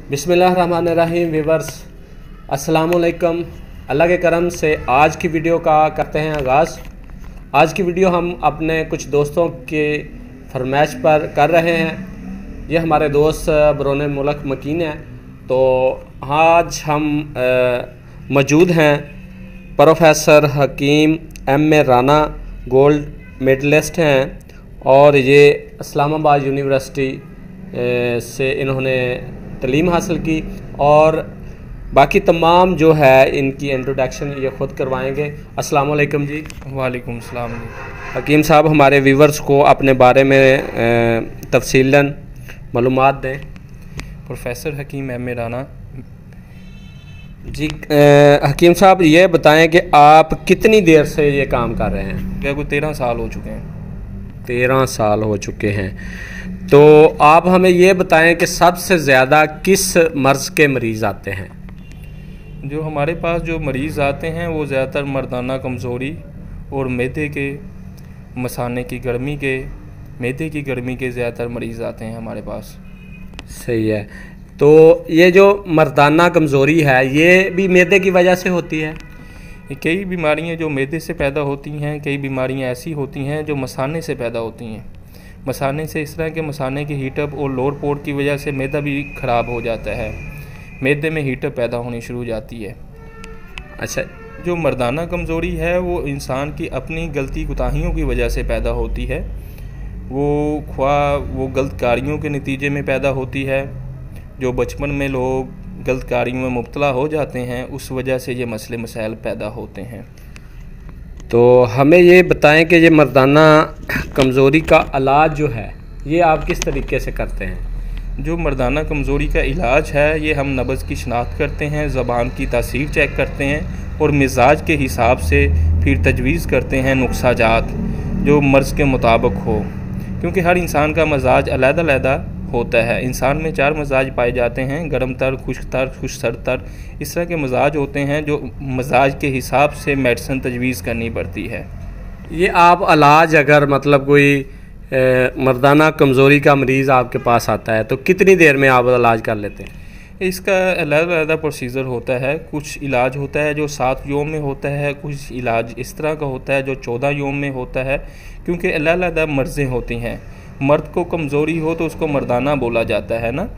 बिस्मिल्लाहिर्रहमानिर्रहीम। व्यूअर्स अस्सलामुअलैकुम। अल्लाह के करम से आज की वीडियो का करते हैं आगाज़। आज की वीडियो हम अपने कुछ दोस्तों के फरमाइश पर कर रहे हैं। ये हमारे दोस्त बरोन मुल्क मकीन हैं। तो आज हम मौजूद हैं प्रोफेसर हकीम एम.ए. राना, गोल्ड मेडलिस्ट हैं और ये इस्लामाबाद यूनिवर्सिटी से इन्होंने तालीम हासिल की और बाकी तमाम जो है इनकी इंट्रोडक्शन ये ख़ुद करवाएंगे। अस्सलाम वालेकुम जी। वालेकुम सलाम जी। हकीम साहब हमारे व्यूवर्स को अपने बारे में तफसीलन मालूमात दें। प्रोफेसर हकीम एम.ए. राना जी। हकीम साहब ये बताएं कि आप कितनी देर से ये काम कर रहे हैं? क्या कोई 13 साल हो चुके हैं। 13 साल हो चुके हैं। तो आप हमें ये बताएं कि सबसे ज़्यादा किस मर्ज़ के मरीज़ आते हैं? जो हमारे पास जो मरीज़ आते हैं वो ज़्यादातर मर्दाना कमज़ोरी और मैदे के, मसाने की गर्मी के, मैदे की गर्मी के ज़्यादातर मरीज़ आते हैं हमारे पास। सही है। तो ये जो मर्दाना कमज़ोरी है ये भी मैदे की वजह से होती है? कई बीमारियां जो मैदे से पैदा होती हैं, कई बीमारियां ऐसी होती हैं जो मसाने से पैदा होती हैं। मसाने से इस तरह के मसाने के हीटअप और लोअर पोर्ट की वजह से मैदा भी ख़राब हो जाता है, मैदे में हीटअप पैदा होनी शुरू हो जाती है। अच्छा। जो मर्दाना कमज़ोरी है वो इंसान की अपनी गलती कोताहियों की वजह से पैदा होती है। वो गलत कारियों के नतीजे में पैदा होती है। जो बचपन में लोग गलत कारियों में मुब्तला हो जाते हैं उस वजह से ये मसले मसाइल पैदा होते हैं। तो हमें ये बताएं कि ये मर्दाना कमज़ोरी का इलाज जो है ये आप किस तरीके से करते हैं? जो मर्दाना कमज़ोरी का इलाज है ये हम नब्ज़ की शनाख्त करते हैं, ज़बान की तासीर चेक करते हैं और मिजाज के हिसाब से फिर तजवीज़ करते हैं नुस्ख़ाजात जो मर्ज़ के मुताबिक हो, क्योंकि हर इंसान का मजाज अलग-अलग होता है। इंसान में 4 मजाज पाए जाते हैं, गर्म तर, खुश सर तर। इस तरह के मजाज होते हैं जो मजाज के हिसाब से मेडिसिन तजवीज़ करनी पड़ती है। ये आप इलाज अगर मतलब कोई मर्दाना कमज़ोरी का मरीज़ आपके पास आता है तो कितनी देर में आप इलाज कर लेते हैं? इसका अलग-अलग प्रोसीजर होता है। कुछ इलाज होता है जो 7 योम में होता है, कुछ इलाज इस तरह का होता है जो 14 योम में होता है, क्योंकि अलग-अलग मर्ज़ें होती हैं। मर्द को कमज़ोरी हो तो उसको मर्दाना बोला जाता है ना।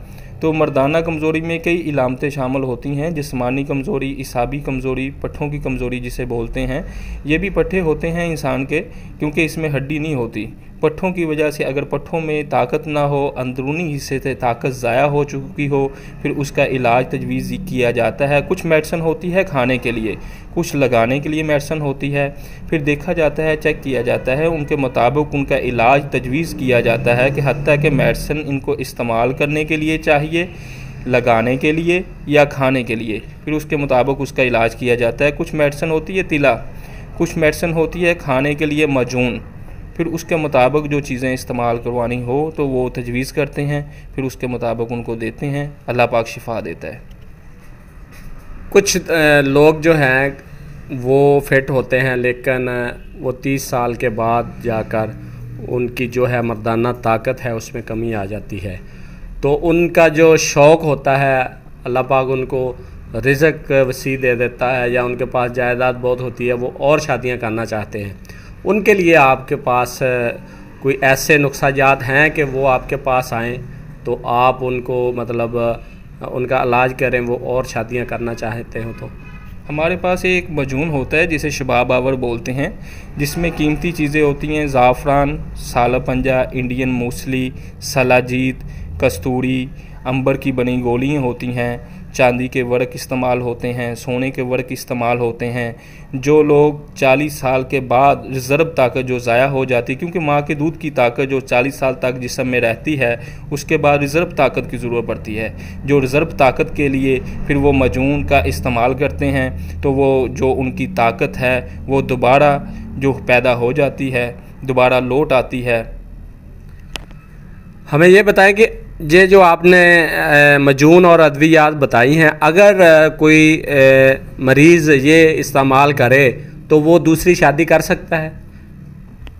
तो मर्दाना कमज़ोरी में कई इलामतें शामिल होती हैं, जिस्मानी कमज़ोरी, इसाबी कमज़ोरी, पट्ठों की कमज़ोरी जिसे बोलते हैं। ये भी पट्ठे होते हैं इंसान के, क्योंकि इसमें हड्डी नहीं होती। पट्ठों की वजह से अगर पट्ठों में ताकत ना हो, अंदरूनी हिस्से से ताकत ज़ाया हो चुकी हो, फिर उसका इलाज तजवीज़ किया जाता है। कुछ मेडिसिन होती है खाने के लिए, कुछ लगाने के लिए मेडिसिन होती है। फिर देखा जाता है, चेक किया जाता है, उनके मुताबिक उनका इलाज तजवीज़ किया जाता है कि हत्ता कि मेडिसिन इनको इस्तेमाल करने के लिए चाहिए, लगाने के लिए या खाने के लिए। फिर उसके मुताबिक उसका इलाज किया जाता है। कुछ मेडिसिन होती है तिला, कुछ मेडिसिन होती है खाने के लिए मजून। फिर उसके मुताबिक जो चीज़ें इस्तेमाल करवानी हो तो वो तजवीज़ करते हैं, फिर उसके मुताबिक उनको देते हैं। अल्लाह पाक शिफा देता है। कुछ लोग जो हैं वो फिट होते हैं लेकिन वो 30 साल के बाद जाकर उनकी जो है मर्दाना ताकत है उसमें कमी आ जाती है। तो उनका जो शौक़ होता है अल्लाह पाक उनको रिज़्क़ वसी दे देता है या उनके पास जायदाद बहुत होती है, वो और शादियां करना चाहते हैं। उनके लिए आपके पास कोई ऐसे नुस्ख़ाजात हैं कि वो आपके पास आएँ तो आप उनको मतलब उनका इलाज करें, वो और शादियां करना चाहते हो? तो हमारे पास एक मजून होता है जिसे शबाब आवर बोलते हैं, जिसमें कीमती चीज़ें होती हैं। ज़ाफ़रान, साला पंजा, इंडियन मूसली, सलाजीत, कस्तूरी, अंबर की बनी गोलियां होती हैं, चांदी के वर्क इस्तेमाल होते हैं, सोने के वर्क इस्तेमाल होते हैं। जो लोग 40 साल के बाद रिज़र्व ताकत जो ज़ाया हो जाती है, क्योंकि माँ के दूध की ताकत जो 40 साल तक जिस्म में रहती है उसके बाद रिज़र्व ताकत की ज़रूरत पड़ती है। जो रिज़र्व ताकत के लिए फिर वो मजून का इस्तेमाल करते हैं तो वो जो उनकी ताकत है वो दोबारा जो पैदा हो जाती है, दोबारा लौट आती है। हमें ये बताएं कि ये जो आपने मजून और अद्वियात बताई हैं, अगर कोई मरीज़ ये इस्तेमाल करे तो वो दूसरी शादी कर सकता है?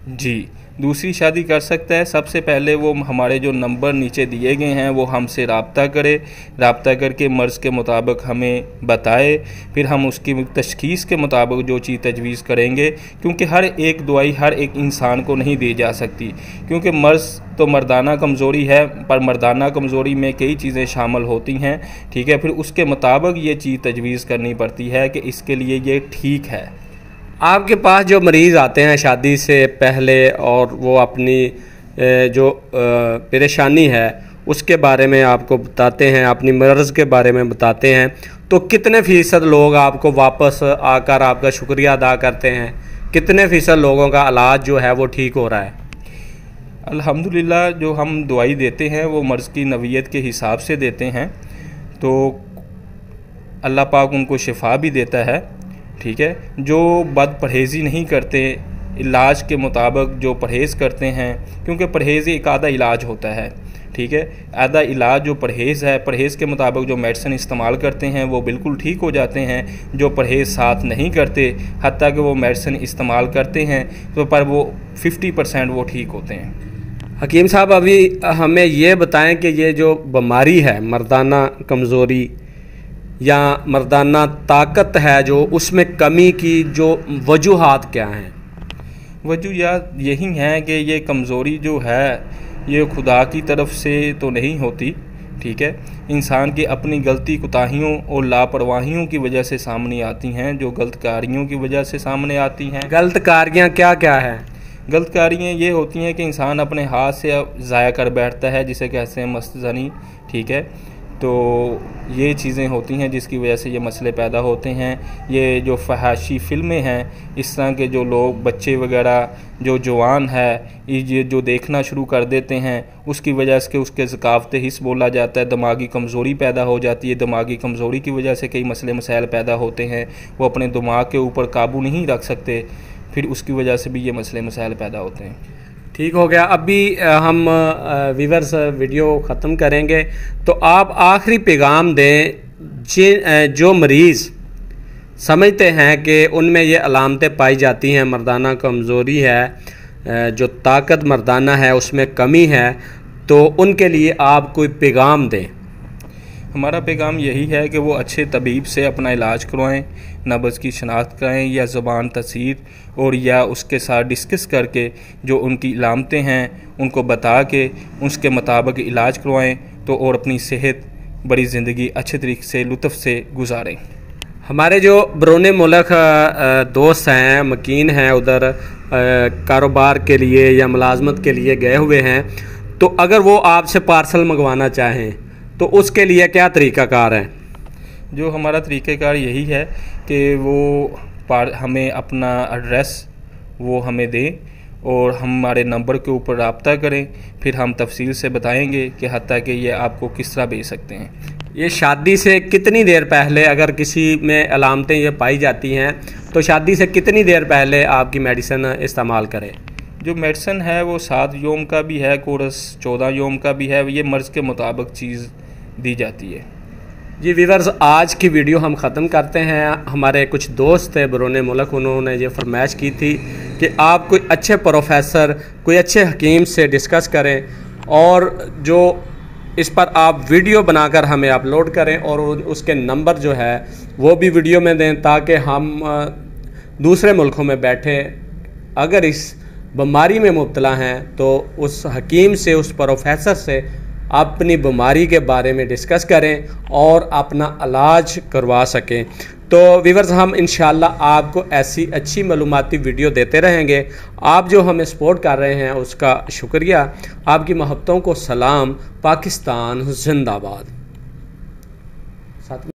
जी, दूसरी शादी कर सकता है, सबसे पहले वो हमारे जो नंबर नीचे दिए गए हैं वो हमसे रब्ता करे, रब्ता करके मर्ज़ के मुताबिक हमें बताए, फिर हम उसकी तशख़ीस के मुताबिक जो चीज़ तजवीज़ करेंगे, क्योंकि हर एक दवाई हर एक इंसान को नहीं दी जा सकती, क्योंकि मर्ज़ तो मर्दाना कमज़ोरी है, पर मर्दाना कमज़ोरी में कई चीज़ें शामिल होती हैं, ठीक है। फिर उसके मुताबिक ये चीज़ तजवीज़ करनी पड़ती है कि इसके लिए ये ठीक है। आपके पास जो मरीज़ आते हैं शादी से पहले और वो अपनी जो परेशानी है उसके बारे में आपको बताते हैं, अपनी मर्ज़ के बारे में बताते हैं, तो कितने फ़ीसद लोग आपको वापस आकर आपका शुक्रिया अदा करते हैं? कितने फ़ीसद लोगों का इलाज जो है वो ठीक हो रहा है? अल्हम्दुलिल्लाह जो हम दवाई देते हैं वो मर्ज़ की नवीयत के हिसाब से देते हैं, तो अल्लाह पाक उनको शिफा भी देता है, ठीक है। जो बद परहेज़ी नहीं करते, इलाज के मुताबिक जो परहेज़ करते हैं, क्योंकि परहेज़ एक आधा इलाज होता है, ठीक है। आधा इलाज जो परहेज़ है, परहेज़ के मुताबिक जो मेडिसिन इस्तेमाल करते हैं वो बिल्कुल ठीक हो जाते हैं। जो परहेज़ साथ नहीं करते, हत्ता कि वो मेडिसिन इस्तेमाल करते हैं तो पर वो 50% वो ठीक होते हैं। हकीम साहब, अभी हमें ये बताएं कि ये जो बीमारी है मर्दाना कमज़ोरी या मर्दाना ताकत है जो, उसमें कमी की जो वजूहात क्या हैं? वजूहात यही हैं कि ये कमज़ोरी जो है ये खुदा की तरफ से तो नहीं होती, ठीक है। इंसान की अपनी गलती कोताहियों और लापरवाहियों की वजह से सामने आती हैं, जो गलत कारियों की वजह से सामने आती हैं। गलत कारियाँ क्या क्या है? गलत कारियाँ ये होती हैं कि इंसान अपने हाथ से ज़ाया कर बैठता है, जिसे कहते हैं मस्तज़नी, ठीक है। तो ये चीज़ें होती हैं जिसकी वजह से ये मसले पैदा होते हैं। ये जो फहाशी फ़िल्में हैं, इस तरह के जो लोग बच्चे वगैरह जो जवान है ये जो देखना शुरू कर देते हैं, उसकी वजह से उसके ज़कावत हिस्स बोला जाता है, दिमागी कमज़ोरी पैदा हो जाती है। दिमागी कमज़ोरी की वजह से कई मसले मसाइल पैदा होते हैं, वो अपने दिमाग के ऊपर काबू नहीं रख सकते, फिर उसकी वजह से भी ये मसले मसाइल पैदा होते हैं। ठीक हो गया। अभी हम व्यूअर्स वीडियो ख़त्म करेंगे, तो आप आखिरी पैगाम दें जो मरीज़ समझते हैं कि उनमें ये अलामतें पाई जाती हैं, मर्दाना कमज़ोरी है, जो ताकत मर्दाना है उसमें कमी है, तो उनके लिए आप कोई पैगाम दें। हमारा पैगाम यही है कि वो अच्छे तबीब से अपना इलाज करवाएं, नब्ज़ की शनाख्त कराएं या ज़ुबान तसीर और या उसके साथ डिस्कस करके जो उनकी इलामतें हैं उनको बता के उसके मुताबिक इलाज करवाएं, तो और अपनी सेहत बड़ी ज़िंदगी अच्छे तरीके से लुत्फ़ से गुजारें। हमारे जो बरूने मुल्क दोस्त हैं, मकीन हैं, उधर कारोबार के लिए या मुलाजमत के लिए गए हुए हैं, तो अगर वो आपसे पार्सल मंगवाना चाहें तो उसके लिए क्या तरीक़ाकार है? जो हमारा तरीक़ाकार यही है कि वो हमें अपना एड्रेस वो हमें दें और हमारे नंबर के ऊपर रब्ता करें, फिर हम तफसील से बताएंगे कि हत्ता कि ये आपको किस तरह भेज सकते हैं। ये शादी से कितनी देर पहले अगर किसी में अलामतें ये पाई जाती हैं तो शादी से कितनी देर पहले आपकी मेडिसिन इस्तेमाल करें? जो मेडिसिन है वो 7 योम का भी है कोर्स, 14 योम का भी है, ये मर्ज़ के मुताबिक चीज़ दी जाती है। जी व्यूअर्स, आज की वीडियो हम ख़त्म करते हैं। हमारे कुछ दोस्त थे बरूने मुल्क, उन्होंने ये फरमाइश की थी कि आप कोई अच्छे प्रोफेसर, कोई अच्छे हकीम से डिस्कस करें और जो इस पर आप वीडियो बनाकर हमें अपलोड करें और उसके नंबर जो है वो भी वीडियो में दें, ताकि हम दूसरे मुल्कों में बैठे अगर इस बीमारी में मुब्तला हैं तो उस हकीम से, उस प्रोफेसर से अपनी बीमारी के बारे में डिस्कस करें और अपना इलाज करवा सकें। तो व्यूअर्स, हम इंशाल्लाह आपको ऐसी अच्छी मालूमाती वीडियो देते रहेंगे। आप जो हमें सपोर्ट कर रहे हैं उसका शुक्रिया। आपकी मोहब्बतों को सलाम। पाकिस्तान जिंदाबाद।